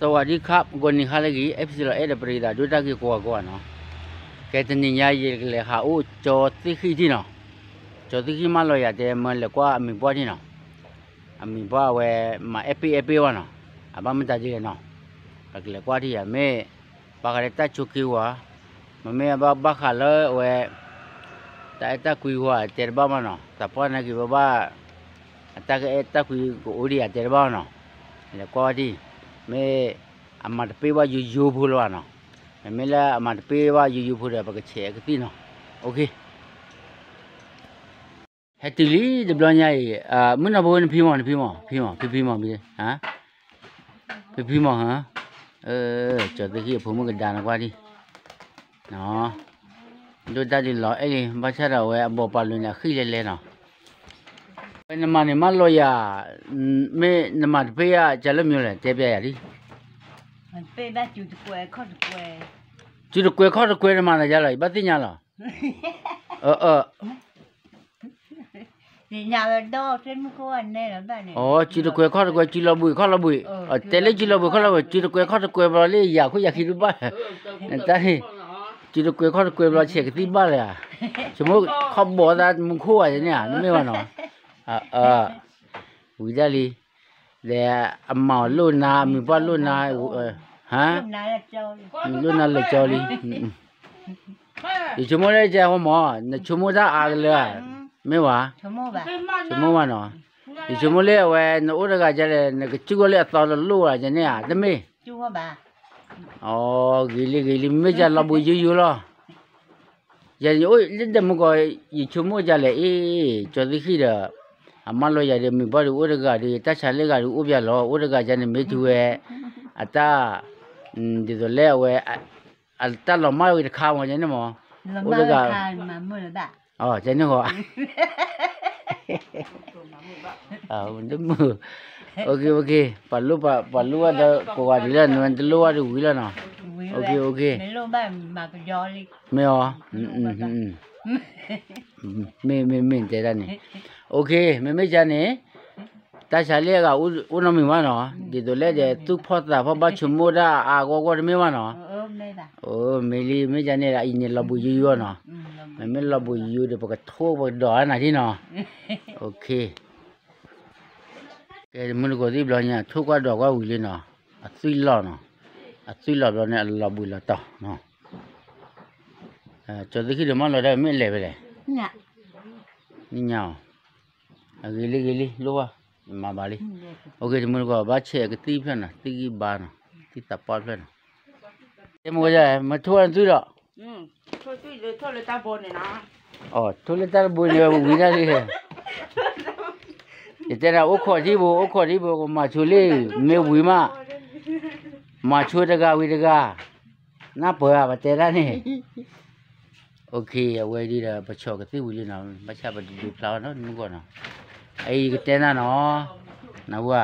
สวัสดีครับคนนี้ข้าเลยกี่เอฟซีเราเอ็ดปรีดาดูตากี่กัวเนาะแกจะนี่ยายเลยค่ะอู้จอดที่ขี้ที่เนาะจอดที่ขี้มาเลยอะแต่มันเลยกว่ามีบ้านที่เนาะมีบ้านเวมาเอพีวะเนาะบ้านมันตาจีเนาะเลยกว่าที่อะแม่ปากเลยตาชุกิวะมันแม่บ้าขาเลยเวตาคุยว่าเจอบ้านมันเนาะแต่พอนักกี่บ้าตาคุยกูอุดิอะเจอบ้านเนาะเลยกว่าที่แม่อามาเปว่ายูพูดว่าเนาะแม่ละอามาเปว่ายูพูดอะปากเชะกันที่เนาะโอเคเฮติลีเดบลอนยายมันเอาไปพิมพ์มีฮะพิมพ์ฮะจอดตะกี้ผมก็ด่านักว่าดิเนาะดูตาดิหล่อนี่บ้าชาเราเว้ยบอกปาลุเนี่ยขี้เล่เนาะเป็นน้ำมันมาลอยไม่น้ำมันเปียจะเริ่มอยู่เลยเจ็บใหญ่ดิมันเปียแบบจุดกล้วยข้อตะกล้วยจุดกล้วยข้อตะกล้วยมันอะไรบ้าที่ยังล่ะนี่ยาเราดอเส้นมุกวันเนี่ยแล้วแบบนี้จุดกล้วยข้อตะกล้วยจิลบุยข้อละบุยแต่เล็กจิลบุยข้อละบุยจุดกล้วยข้อตะกล้วยบอลเลยอยากคุยอยากคิดดูบ้านั่นแต่จุดกล้วยข้อตะกล้วยบอลเช็คที่บ้านเลยอ่ะสมมติเขาบอกว่ามึงคู่อะไรเนี่ยนี่ไม่ว่าเนาะวิจารีเดี๋ยวมาลุ่นนามีบ้านลุ่นนาฮะลุ่นนาเลยจอลีอีชั่วโมงเลยจะหัวหมอในชั่วโมงจะอาเลยไม่ว่าชั่วโมงว่าเนาะอีชั่วโมงเลยเว้ยในอุตกาจะเลยในจุกเลยตอนลุ่นจะเนี่ยได้ไหมจุกบ้ากิลิไม่จะรับบุยอยู่หรอยังโอ้ยเดี๋ยวมึงก็อีชั่วโมงจะเลยจอดที่เด้ออามาลอยเดี๋ยวมีบ้านอุตกาดีแต่ฉันเลยก็อุบยาล้ออุตกาจะเนี่ยไม่ช่วยอาตาเดี๋ยวเล่เว้ยอาตาเราไม่เอาข้าวมาจะเนี่ยมั้งอุตกามาเมื่อไหร่จะเนี่ยก็มันจะมือโอเคปัลลูว่าเดี๋ยวกูว่าดีแล้วมันจะรู้ว่าดูวิแล้วเนาะโอเคไม่รู้บ้านมากยอลิไม่อ๋อไม่เจอเนี่ยโอเคไม่จานเนี่ยแต่ชาลีก็อุณหภูมิว่าเนาะเดี๋ยวเดี๋ยวทุกพอตาพอบ้านชั่วโมงละก็ไม่ว่าเนาะไม่จานเนี่ยอินเนี่ยเราบุยอยู่เนาะไม่เราบุยอยู่เดี๋ยวพวกทั่วพวกดอกนะที่เนาะโอเคแกมันก็ที่บล้อเนี่ยทุกว่าดอกว่าวิลเนาะสุยหล่อเนาะสุยหล่อเนี่ยเราบุยเราต่อเนาะจอดที่เดี๋ยวมันเราได้ไม่เละไปเลยนี่เนาะกิลิรู้ว่ามาบาลีโอเคมันก็บ้าเชะก็ตีเพื่อนนะตีกี่บาร์นะตีตาปอดเพื่อนเอ็มก็จะมาทัวร์สุดหรอทัวร์เลยตาบนเนี่ยนะทัวร์เลยตาบนเนี่ยวิ่งได้เลยแต่เราโอ้ขอที่บุก็มาช่วยเลยไม่วิ่งมาช่วยตะกาวิ่งตะกาน่าเบื่อแบบแต่ละนี่โอเคเอาไว้ดีละประชดกันที่วิ่งนะไม่ใช่แบบดูพลาวน์นั่นก็เนาะไอ้ก็แต่นั่นเนาะนะว่า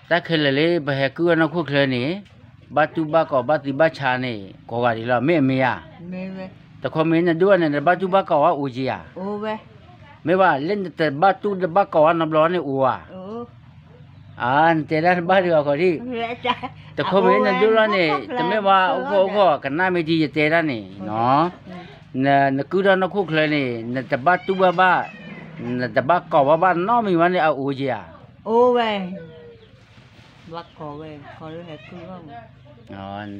แต่เคยเลยไปหากู้นักคู่เคยนี่บัตรบ้าก็บัตรบ้าชานี่ก็ว่าดีละไม่อะแต่คนไม่เนี่ยด้วยเนี่ยบัตรบ้าก็ว่าอุจิอะไม่ว่าเล่นแต่บัตรบ้าก็ว่าน้ำร้อนเนี่ยอัวแต่ละบ้าเดียวก็ดีแต่คนไม่เนี่ยด้วยเนี่ยแต่ไม่ว่าโอ้โหกันน้าไม่ดีจะแต่ละนี่เนาะเนี่ยกู้นักคู่เคยนี่เนี่ยแต่บัตรบ้าแต่บ้าก็ว่าบ้านน้องมีวันนี้เอาอุจิอะบ้าก็ขอรู้ให้คือว่า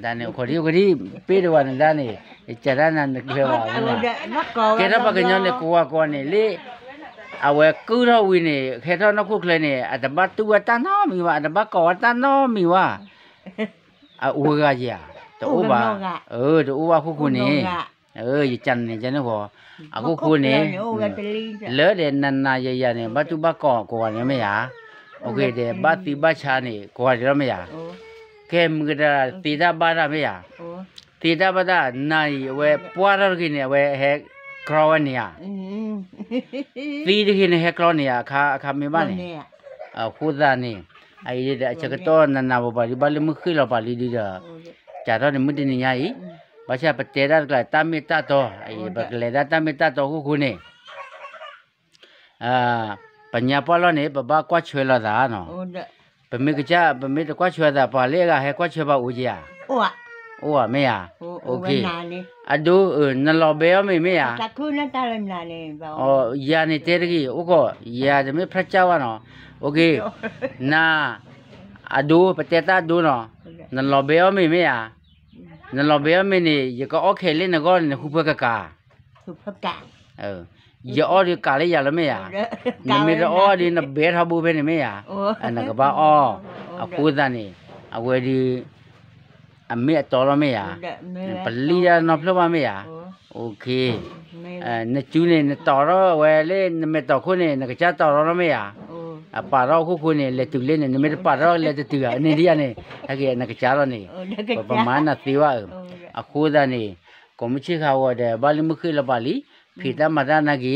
ด้านนี้คนที่ปีเดียวกันด้านนี้จะด้านนั้นเรียกว่าแค่ถ้าปากกันย้อนเนี่ยกลัวเนี่ยเลยเอาไว้กู้เราวินเนี่ยแค่ถ้านักคุกเลยเนี่ยอาจจะบ้าตัวตาน้อมีว่าอาจจะบ้าก็ตาน้อมีว่าอุกาจีอ่ะแต่อุบาแต่อุบาคุกนี่ยี่จันเนี่ยจันนี่พอคุกนี่เลือดเด่นนันนายยาเนี่ยบ้าตัวบ้าก็เนี่ยไม่ยาโอเคเดี๋ยวบ้าตีบ้าชาเนี่ยก็เนี่ยไม่ยาแค่มึงก็ตีดาบ้าได้ไหมอ่ะตีดาบ้าได้นายเว้ปวดอะไรกินเนี่ยเว้เฮกราวเนี่ยตีดีกินเฮกราวเนี่ยข้าไม่บ้านเนี่ยพูดได้นี่ไอ้เด็กเจ้าก็ต้นนั่นน่ะบ่บาลีมึงขึ้นเราบาลีดีเด้อจ่าตอนนี้มึงดีนี่ไงภาษาปเจด้าก็ตามิตาโตไอ้บักเลด้าตามิตาโตคู่นี่ปัญญาพอแล้วเนี่ยบ้ากว่าช่วยเราได้เนาะ ปเมกจ้าปเมตะกว่าชัวดาปาเลกะให้กว่าชัวบาอูจิอ่ะ โอ้อะ โอ้อ่ะแม่อ่ะโอเค นานี่ อะดูนั่นลอเบยแม่อ่ะ ตะคุนั่นตาลนานี่บ่ อ๋อยานี่เตรกีโอ้ก็ยาจะไม่พระเจ้าวะเนาะโอเคนาอะดูปะเตตาดูเนาะนั่นลอเบยแม่อ่ะนั่นลอเบยแม่นี่ยก็โอเคเล่นนะก็ฮูปกะกะ สุภกะ ยาออดีกาเลยยาละแม่อ่ะนี่มีออดีนะเบทาบูเบนี่แม่อ่ะอันนั้นก็บ่ออะกูซานี่อะเวดีอะเมตอละแม่อ่ะปลียานอพลว่าแม่อ่ะโอเคนจูนี่นตอรอเวเลนเมตอคุนี่นกะจาตอรอละแม่อ่ะอะปารอคุนี่เลตุเลนเมตปารอเลตุอ่ะนี่ดิอ่ะนี่อะเกนกะจาละนี่ประมาณน่ะติวะอะกูซานี่ก็มิชิขาวเดบาลิมุขิละบาลีฟีตามาดานากี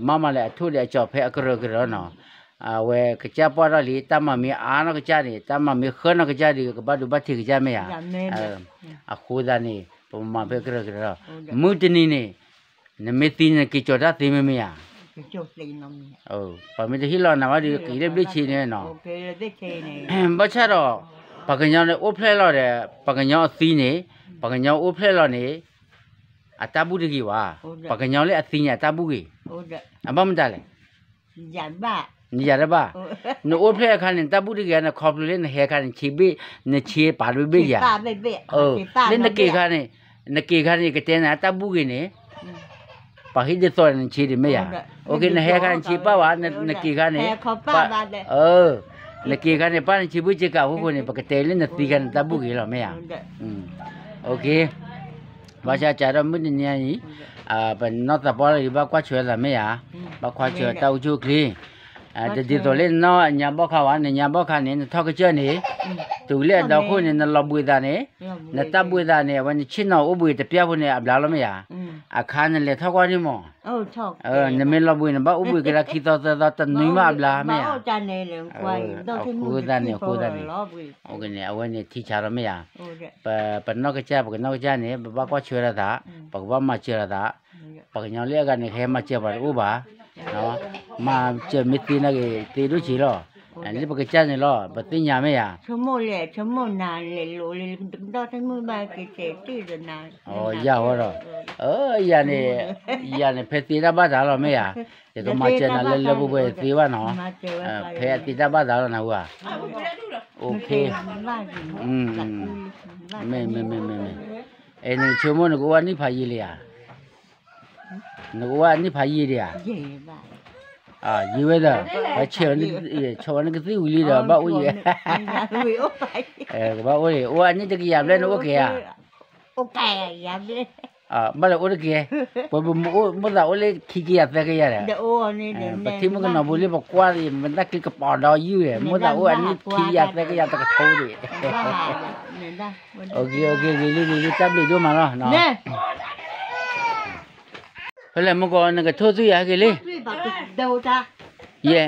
มามาเลยทุเรียนจอบเพะกระกระเนาะเวกจ้าปอร์ลีตามามีอานกจ้านี่ตามามีขนกจ้าดีก็บัดบัดที่กจ้าไม่อะคูดานี่ผมมาเพะกระกระมุดนี่นี่นเมตินกิจอดาติเมมีอ่ะ จบเลยน้องปะมิตฮิลอนะว่าดีกิเลบลิชีเนี่ยเนาะ โอเคได้เคนี่ บัชรอปะกัญญาเนี่ยโอเพลลอเดปะกัญญาซีนี่ปะกัญญาโอเพลลอนี่อะตาบูดกีวะปะกัญญาเลยอะซีนี่อะตาบูกีอะบ้ามตาเลยยันบ้านี่ยาระบ้าโนโอเพลคันนี่ตาบูดกีนะคอปเลยนะเฮคันชีบีนะชีปาลุเบียเล่นนักเกคันนี่ก็เตนะตาบูกีนี่ปะฮิดโซนชีดิเมียโอเคนะเฮคันชีปาวะนักเกคันนี่นักเกคันนี่ปานชีบุจิกาฮู้นี่ปะกะเตลินะตีกันตาบูกีละเมียโอเคว่าจะจารมุนนี่นี่เป็นนอตบอลหรือว่ากว่าช่วยละเมียบ่กว่าช่วยตาอุจุคลีดีตัวเล่นเนาะญาบ่เข้าวันญาบ่คันนี่ทอกเจอนี่ตุเล่ดอกคนนี่นลบุยดานี่นตบุยดานี่วันนี้ชินเอาอุบุยตะเปียคนนี่อับลาละเมียอาคารนี่เลยทอกว่านี่หมอทอกนี่มีลบุยนะบ่อุบุยกะคิดต่อตะนุยมาอับลาเมียจานนี่เลยควายดอกที่กูดานี่โอเคนี่เอาไว้นี่ที่ชาละเมียปะนอกกะจ้าปะนอกกะจ้านี่บ่กว่าช่วยละตาปะว่ามาช่วยละตาปะญาเรียกกันนี่แค่มาเจ็บบ่อุบาเนาะมาเจอมิตีนะเกตีดูชิลออันนี้ปะกะจ้านี่ลอปะติญาเมียชั่วโมงเลยชั่วโมงนานเลยโลเลยดอกทั้งมือบายกิเจตีจนนานยาวรอยานี่เพติดาบาดาลอเมียเดี๋ยวก็มาเจอนะเลบุเบตีวะเนาะเพติดาบาดาลอนะวะโอเคไม่เอ็นชั่วโมงนึกว่านี่พายีเลยอ่ะนึกว่านี่พายีเลยอ่ะยีเวดาเชื่อนี่ชาวนี่ก็สิวิลีดาบ้าอุ้ยบ้าอุ้ยว่านี่จะกี่ยามเล่นโอเคอ่ะโอเคยามเล่นบ้าเลยโอเคพอมุดาโอเลขี้เกียจแต่ก็ยังไงเดี๋ยวโอ้นี่ปะที่มันก็นบุลีบอกว่าดิมันได้กินกระป๋อดอยอยู่มุดาโออันนี้ขี้เกียจแต่ก็ยังตะกะโถดิโอเคลีจับลีดูมาเนาะเฮ้ยมึงก็นั่งก็โทษสุยากี่เลยเดี๋ยวจ้าเย่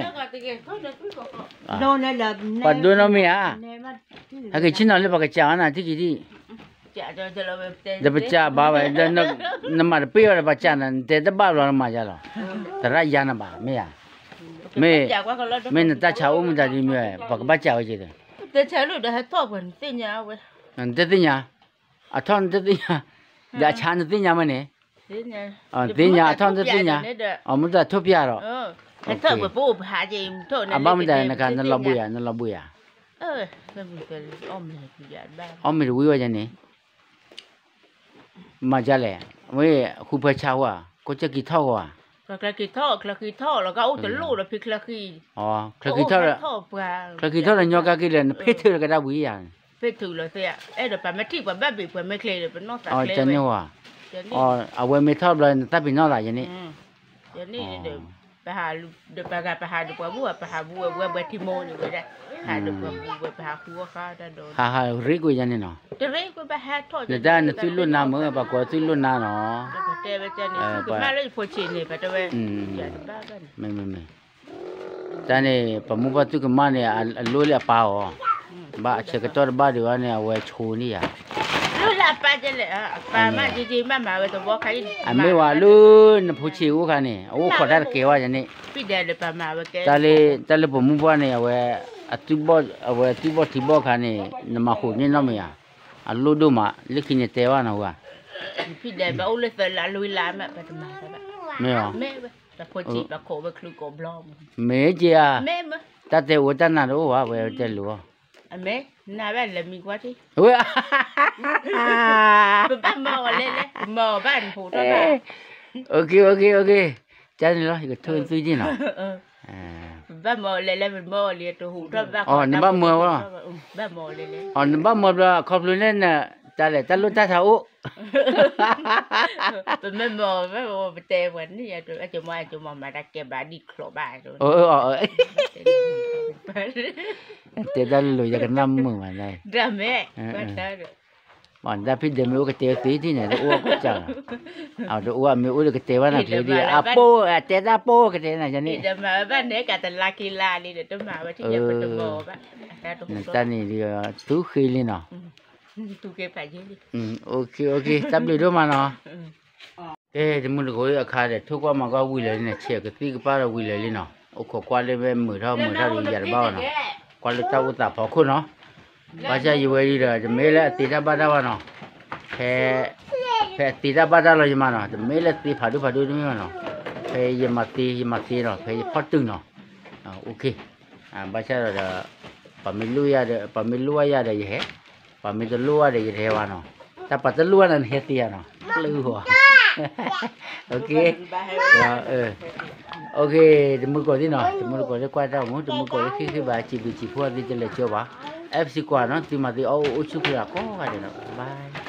โดนเลยปัดโดนไม่อ่ะถ้าเกิดชิ้นนั้นเลยปากกาจ้านะที่กี่ที่จะไปจ้าบ้าไปเดินน้ำมันเปรี้ยวเลยปากจ้านั่นแต่จะบ้าหรอน้ำมันจ้าหรอแต่ไรยานะบ้าไม่อ่ะไม่นั่นตาเช้ามันจะดีมั้ยปากบ้าจ้าไว้จีเด้อแต่เช้าลูกเดี๋ยวให้ทอดกันติญญาเว้ยนั่นติญญาทอนติญญาเดี๋ยวชานติญญามั้ยเนี่ยติญญาทอนติญญามันจะทุบยาหรอให้ทอดไปปูหาจิมทอดนั่นบ้ามันจะนั่นลบุยนั่นลบุยนั่นเป็นอ้อมเลยยาบ้าอ้อมไม่รู้ว่าจะเนี่ยมาจ้าเลยเว้ยคู่เพื่อชาวอ่ะก็จะกี่เท่าอ่ะคลากีท่อแล้วก็เอาแต่ลูกแล้วพี่คลากีคลากีท่อแล้วคลากีท่อแล้วยอกากีเลยเพชรถือก็ได้บุยอ่ะเพชรถือเลยเสียเดี๋ยวไปไม่ที่แบบแบบบีบไม่เคยเลยเป็นนอกจากเลยจันนี่ว่ะเอาไว้ไม่ทอดเลยแต่เป็นนอกอะไรอย่างนี้อย่างนี้เดี๋ยวไปหาเดี๋ยวไปหาดูกว่าบัวไปหาบัวเบทิโมนี่ก็ได้หาดูกว่าบัวไปหาคัวข้าได้โดนหาริกุยันนี่เนาะจะริกุไปหาทอดเดี๋ยวได้ซื้อรุ่นน้ำมือปากกว่าซื้อรุ่นน้ำเนาะแต่ไปเจอนี่คือมาเลยพอชินนี่ไปแต่ว่าอย่าบ้ากันไม่แต่เนี่ยประมุขตุกมาเนี่ยรู้เลยป่าวบ้าเช็คตัวบ้าดีว่าเนี่ยเวชูนี่อ่ะรู้ละป้าจะเลยป้ามาจริงๆมาเวทบอกใครไม่ว่ารู้นะผู้ชิวกันนี่โอ้ขอได้เกี่ยวว่าอย่างนี้พี่เดลป้ามาเวแต่เลยประมุขเนี่ยเว atubo awe atubo tibo khane nama khu ni namya aludo ma likine tewa na wa Pi de ba ule fe la lui la ma pa ma ba. me yo Me ba. Ta ko chi ba ko ba klu ko blom. me je Me ma. ta te wo ta na do wa we te lu A me na ba le mi kwa ti. we Ba mo le le. Mo ba pu ta ba. okay cha ni lo cái thôn suy đi nào Ba mo le le mo le to hu ta ba. Ni ba mo wa Ba mo le le. ni ba mo la khop lu ne na ta le ta lu ta tha u Ba me mo ba te wan ni ya to a cho ma da ke ba di klo ba to. te ta lu ya cái năm mười mà này Da me. Ba ta. bọn ta biết được mấy cái téo tí này nó uống cũng chẳng à nó uống mấy uống được cái téo này thì đi téo ra po cái téo này cho nên Ida ma ba ne ka ta la ki la ni de to ma ba ti ya ba to mo ba. người ta này thì tú khi lên nào Tu ke pa je ni. ok sắp đi đâu mà nó cái thì muốn được gọi khai để thuốc qua mà có quy lại này chia cái tí cái bao là quy lại lên nào ok qua lên bên mười thao đi giờ bao nào qua lên tao cũng tập pháo khôn nó bây giờ như vậy là mấy là tí ra ba đâu nó phải tí ra ba đâu rồi mà nó mấy là tí phải đu đúng không nó phải gì mà tí nó phải phát từng nó ok bây giờ là bà mình lui ra đây hết bà mình tự lui ra đây thế mà nó ta bắt tự lui là hết tiền nó lưu hòa ok rồi ok thì mới có gì nào thì mới có cái quan trọng muốn thì mới có khi bà chỉ bị chỉ phua đi chơi là chưa bà FC quả nó thì mà thì ô chú kia có cái này nó bye